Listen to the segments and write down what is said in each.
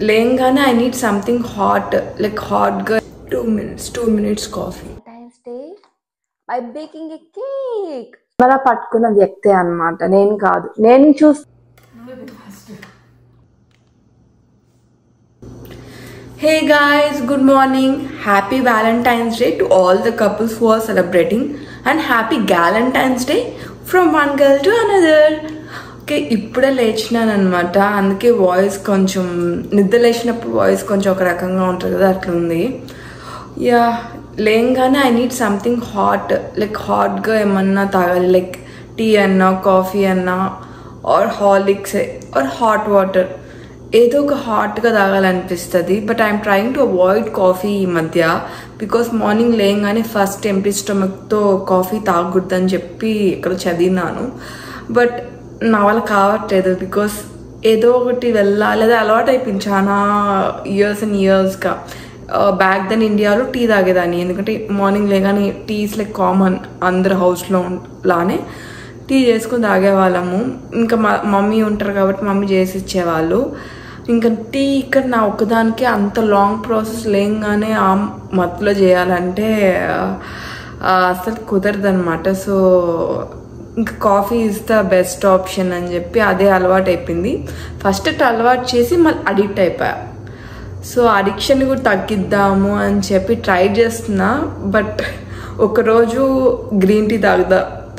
లేంగానే I need something hot, like hot girl. 2 minutes coffee. Valentine's Day by baking a cake. मला పట్టుకున్న వ్యక్తి అన్నమాట, నేను కాదు. నేను Hey guys, good morning. Happy Valentine's Day to all the couples who are celebrating, and happy Galentine's Day from one girl to another. Okay, ఇప్పుడే లేచినాను అనమాట. అందుకే వాయిస్ కొంచెం నిద్ర లేచినప్పుడు వాయిస్ కొంచెం ఒక రకంగా ఉంటుంది కదా, అట్లా ఉంది. యా, లేంగానే I need something hot, like హాట్గా ఏమన్నా తాగాలి, లైక్ టీ అన్నా కాఫీ అన్నా or Horlicks or hot water, ఏదో ఒక హాట్గా తాగాలనిపిస్తుంది. But I'm trying to avoid coffee ఈ మధ్య, బికాస్ మార్నింగ్ లేయంగానే ఫస్ట్ ఎంప్టీ స్టమక్తో కాఫీ తాగకూడదని చెప్పి ఇక్కడ చదివినాను. బట్ నా వల్ల కావట్లేదు, బికాస్ ఏదో ఒకటి వెళ్ళాలి, అది అలవాటు అయిపోయింది చాలా ఇయర్స్ అండ్ ఇయర్స్గా. బ్యాక్ దెన్ ఇండియాలో టీ తాగేదాన్ని, ఎందుకంటే మార్నింగ్ లేగానే టీస్ లైక్ కామన్, అందరు హౌస్లో లానే టీ చేసుకుని తాగేవాళ్ళము. ఇంకా మమ్మీ ఉంటారు కాబట్టి మమ్మీ చేసి ఇచ్చేవాళ్ళు. ఇంకా టీ ఇక్కడ నా ఒక్కదానికి అంత లాంగ్ ప్రాసెస్ లేగానే ఆ మత్తులో చేయాలంటే అసలు కుదరదనమాట. సో ఇంకా coffee is the best option అని చెప్పి అదే అలవాటు అయిపోయింది. ఫస్ట్ అలవాటు చేసి మళ్ళీ అడిక్ట్ అయిపోయా. సో అడిక్షన్ కూడా తగ్గిద్దాము అని చెప్పి ట్రై చేస్తున్నా. బట్ ఒకరోజు గ్రీన్ టీ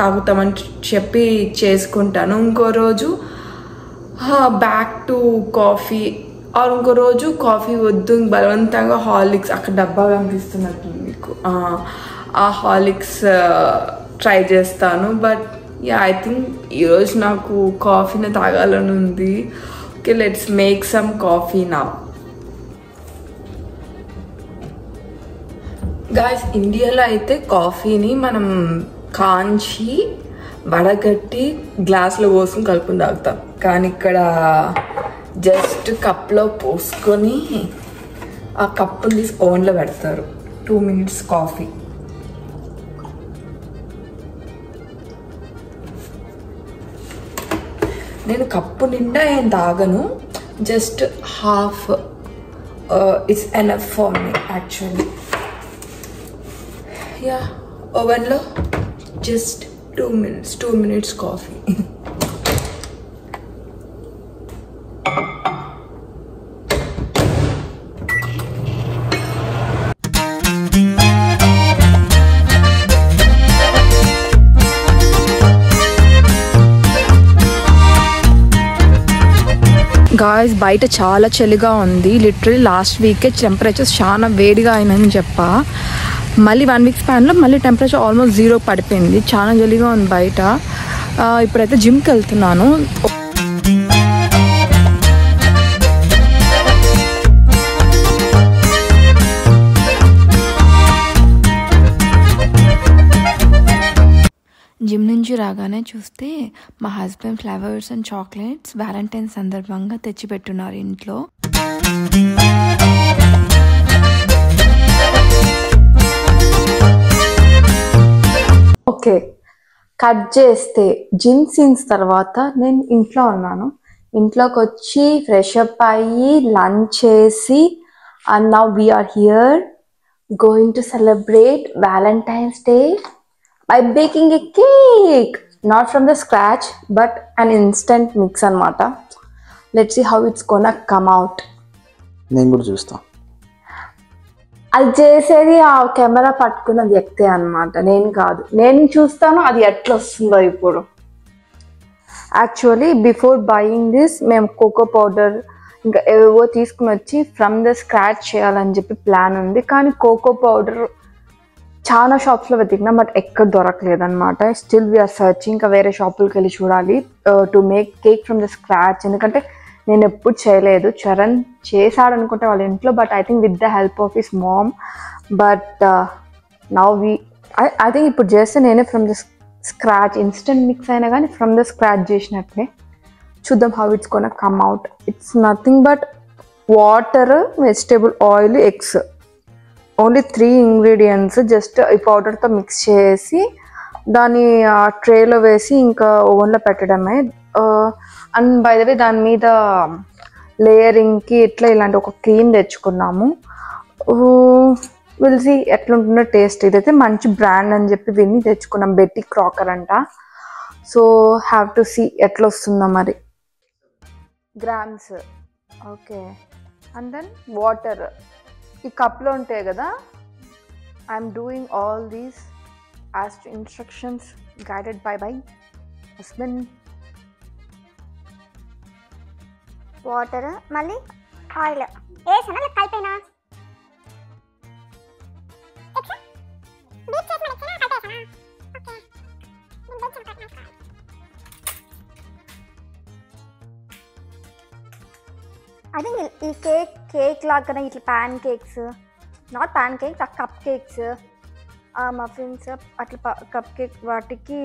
తాగుతామని చెప్పి చేసుకుంటాను, ఇంకో రోజు బ్యాక్ టు కాఫీ, ఆర్ ఇంకో రోజు కాఫీ వద్దు బలవంతంగా హార్లిక్స్, అక్కడ డబ్బా కనిపిస్తున్నట్టు మీకు, ఆ హార్లిక్స్ ట్రై చేస్తాను. బట్ యా, ఐ థింక్ ఈరోజు నాకు కాఫీని తాగాలని ఉంది. Okay, let's make some coffee నా. గాయ్స్, ఇండియాలో అయితే కాఫీని మనం కాంచి వడగట్టి గ్లాస్లో పోసుకొని కలుపుని తాగుతాం, కానీ ఇక్కడ జస్ట్ కప్లో పోసుకొని ఆ కప్పుని తీసి ఓవెన్లో పెడతారు. 2 minutes కాఫీ. నేను కప్పు నిండా ఏం తాగను, just half it's enough for me actually. Yeah, ఓవెన్లో జస్ట్ 2 minutes కాఫీ. గాయ్స్, బయట చాలా చలిగా ఉంది. లిటరలీ లాస్ట్ వీకే టెంపరేచర్స్ చాలా వేడిగా అయినని చెప్పా. మళ్ళీ 1 week స్పాన్లో మళ్ళీ టెంపరేచర్ ఆల్మోస్ట్ 0 పడిపోయింది. చాలా చలిగా ఉంది బయట. ఇప్పుడైతే జిమ్కి వెళ్తున్నాను. జిమ్ నుంచి రాగానే చూస్తే మా husband flowers and chocolates Valentine's సందర్భంగా తెచ్చిపెట్టున్నారు ఇంట్లో. ఓకే, కట్ చేస్తే జిమ్ సీన్స్ తర్వాత నేను ఇంట్లో ఉన్నాను. ఇంట్లోకి వచ్చి ఫ్రెష్ అప్ అయ్యి లంచ్ చేసి, and now we're here going to celebrate Valentine's Day by baking a cake, not from the scratch but an instant mix anamata. Let's see how it's gonna come out. నేను కూడా చూస్తా. అది చేసేది ఆ camera పట్టుకున్న వ్యక్తి అన్నమాట, నేను కాదు. నేను చూస్తాను అది ఎట్లా వస్తుందో. ఇప్పుడు యాక్చువల్లీ బిఫోర్ బయింగ్ దిస్ మేము కోకో పౌడర్ ఇంకా ఏవో తీసుకుని వచ్చి ఫ్రమ్ ద స్క్రాచ్ చేయాలని చెప్పి ప్లాన్ ఉంది. కానీ కోకో పౌడర్ చాలా షాప్స్లో వెతికినా బట్ ఎక్కడ దొరకలేదు అనమాట. Still we're searching. ఇంకా వేరే షాపులకి వెళ్ళి చూడాలి to make cake from the scratch. ఎందుకంటే నేను ఎప్పుడు చేయలేదు. చరణ్ చేశాడు అనుకుంటే వాళ్ళ ఇంట్లో, but I think with the help of his mom. But now I think ఇప్పుడు చేస్తే నేనే from the scratch, instant mix అయినా కానీ ఫ్రమ్ ద స్క్రాచ్ చేసినట్లే. చూద్దాం how it's gonna come out. It's nothing but water, vegetable oil, eggs, only 3 ingredients. Just ఈ పౌడర్తో mix చేసి దాన్ని ట్రేలో వేసి ఇంకా ఓవెన్లో పెట్టడమే. అండ్ బై ద వే దాని మీద లేయరింగ్కి ఇట్లా ఇలాంటి ఒక క్రీమ్ తెచ్చుకున్నాము. విల్సి ఎట్లుంటుందో టేస్ట్. ఇదైతే మంచి బ్రాండ్ అని చెప్పి విని తెచ్చుకున్నాం. బెట్టి క్రాకర్ అంట. సో హ్యావ్ టు సీ ఎట్లా వస్తుందో మరి. Grams okay. And then water ఈ కప్లో ఉంటాయి కదా. I'm doing all these as to instructions guided by husband. Water మళ్ళీ ఆయిల్ వేసానా లేక కలిపేనా? ఐ థింక్ ఈ కేక్ లాగానే ఇట్లా pancakes, not pancakes, ఆ కప్ కేక్స్, ఆ మఫిన్స్ అట్లా కప్ కేక్ వాటికి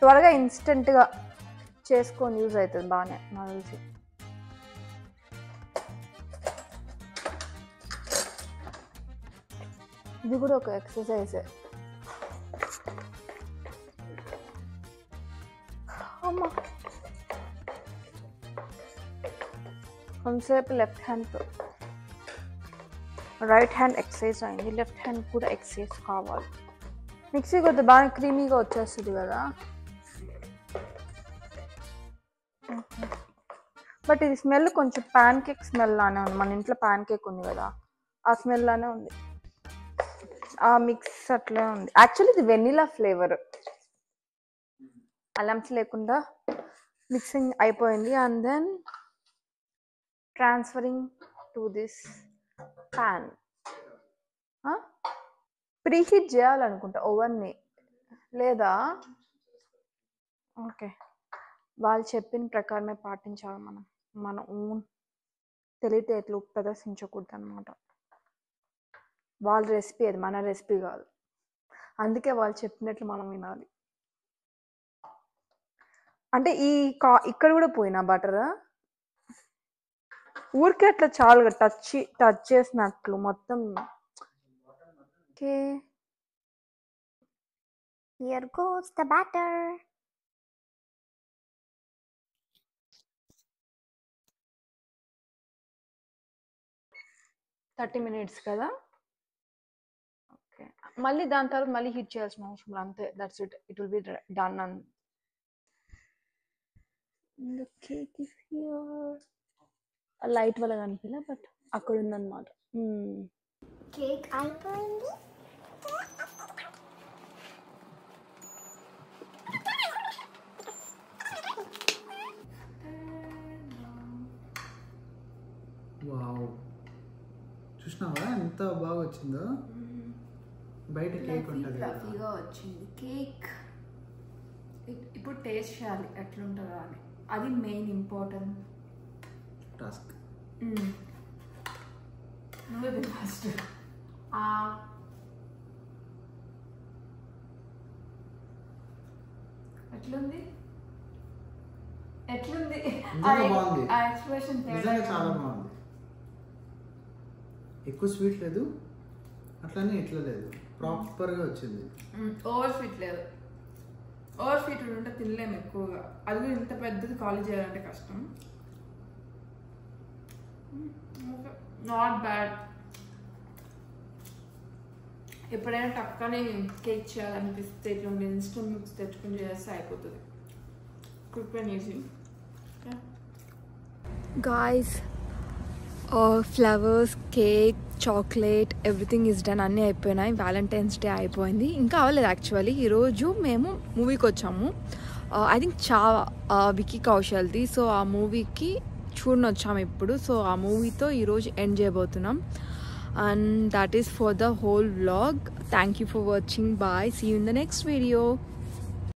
త్వరగా ఇన్స్టెంట్గా చేసుకొని యూజ్ అవుతుంది బాగానే నాకు తెలిసి. ఇది కూడా ఒక ఎక్సర్సైజ్. అమ్మా కొంతసేపు లెఫ్ట్ హ్యాండ్తో, రైట్ హ్యాండ్ ఎక్సర్సైజ్ అయింది, లెఫ్ట్ హ్యాండ్ కూడా ఎక్సర్సైజ్ కావాలి. మిక్సీ కొద్దిగా బాగా క్రీమీగా వచ్చేస్తుంది కదా. బట్ ఇది స్మెల్ కొంచెం ప్యాన్ కేక్ స్మెల్ లానే ఉంది. మన ఇంట్లో ప్యాన్ కేక్ ఉంది కదా, ఆ స్మెల్ లానే ఉంది. ఆ మిక్స్ అట్లే ఉంది. యాక్చువల్లీ ఇది వెనిలా ఫ్లేవర్, అలమ్స్ లేకుండా మిక్సింగ్ అయిపోయింది. And then transferring to this pan. Preheat చేయాలనుకుంటా ఓవెన్ని, లేదా ఓకే వాళ్ళు చెప్పిన ప్రకారమే పాటించాలి. మన ఓన్ తెలివితేటలు ప్రదర్శించకూడదు అన్నమాట. వాళ్ళ రెసిపీ అది, మన రెసిపీ కాదు. అందుకే వాళ్ళు చెప్పినట్లు మనం వినాలి. అంటే ఇక్కడ కూడా పోయినా బటర్ ఊరికే అట్లా చాలుగా టచ్ చేసినట్లు మొత్తం. Okay here goes the batter. minutes కదా. ఓకే మళ్ళీ దాని తర్వాత మళ్ళీ హీట్ చేయాల్సిన అవసరం లేదు, అంతే. That's it, it will be done. And the cake is here. Light వల్ల కనిపించలే, బట్ అక్కడ ఉందన్నమాట. కేక్ అయిపోయింది. వావ్, చూసినావా ఎంత బాగా వచ్చిందో. బయట కేక్ ఉంటుంది ఫ్లఫీగా వచ్చింది కేక్. ఇప్పుడు టేస్ట్ చేయాలి ఎట్లుంటుందో అని, అది మెయిన్ ఇంపార్టెంట్ టాస్క్. నువ్వే ఫస్ట్. ఎట్లుంది బాగుంది, ఆ ఎక్స్ప్రెషన్ నిజంగా చాలా బాగుంది. ఎక్కువ స్వీట్ లేదు, అట్లానే ఇట్లా లేదు, ప్రాపర్గా వచ్చింది. ఓవర్ స్వీట్ లేదు. ఓవర్ స్వీట్ ఉంటే తినలేము ఎక్కువగా. అది కూడా ఇంత పెద్దది కాలేజ్ చేయాలంటే కష్టం. Not bad. ఎప్పుడైనా టక్కని కేక్ చేయాలనిపిస్తే ఇట్లా ఇన్స్టెంట్ మిక్స్ తెచ్చుకుని చేస్తే అయిపోతుంది. Quick and easy. Guys flowers, cake, chocolate everything is done. అన్నీ అయిపోయినాయి. వ్యాలంటైన్స్ డే అయిపోయింది, ఇంకా అవ్వలేదు యాక్చువల్లీ. ఈరోజు మేము మూవీకి వచ్చాము. ఐ థింక్ వికీ కౌశల్ది. సో ఆ మూవీకి చూడని వచ్చాము ఇప్పుడు. సో ఆ మూవీతో ఈరోజు ఎండ్ చేయబోతున్నాం. And that is for the whole vlog. Thank you for watching. Bye. See you in the next video.